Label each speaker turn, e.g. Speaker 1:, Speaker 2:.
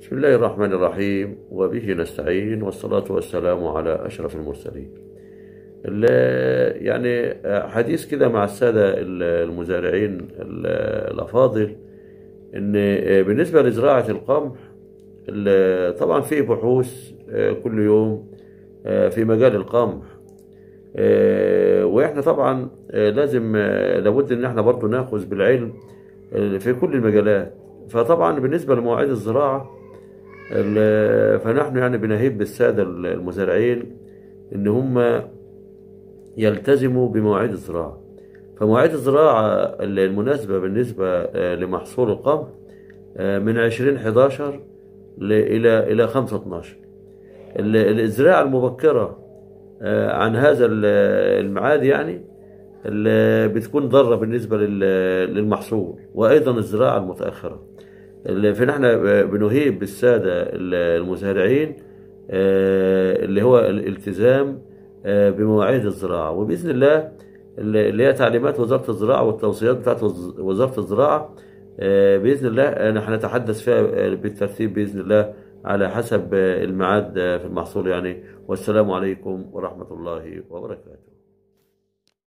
Speaker 1: بسم الله الرحمن الرحيم، وبه نستعين، والصلاة والسلام على أشرف المرسلين. يعني حديث كده مع السادة المزارعين الأفاضل، إن بالنسبة لزراعة القمح طبعا في بحوث كل يوم في مجال القمح. وإحنا طبعا لازم لابد إن إحنا برضو نأخذ بالعلم في كل المجالات. فطبعا بالنسبة لمواعيد الزراعة، فنحن يعني بنهيب بالسادة المزارعين إن هم يلتزموا بمواعيد الزراعة. فمواعيد الزراعة المناسبة بالنسبة لمحصول القمح من 20/11 إلى 5/12. الزراعة المبكرة عن هذا الميعاد يعني بتكون ضارة بالنسبة للمحصول، وأيضا الزراعة المتأخرة. فنحن بنهيب بالسادة المزارعين اللي هو الالتزام بمواعيد الزراعة. وبإذن الله اللي هي تعليمات وزارة الزراعة والتوصيات بتاعت وزارة الزراعة، بإذن الله نحن نتحدث فيها بالترتيب بإذن الله على حسب الميعاد في المحصول يعني. والسلام عليكم ورحمة الله وبركاته.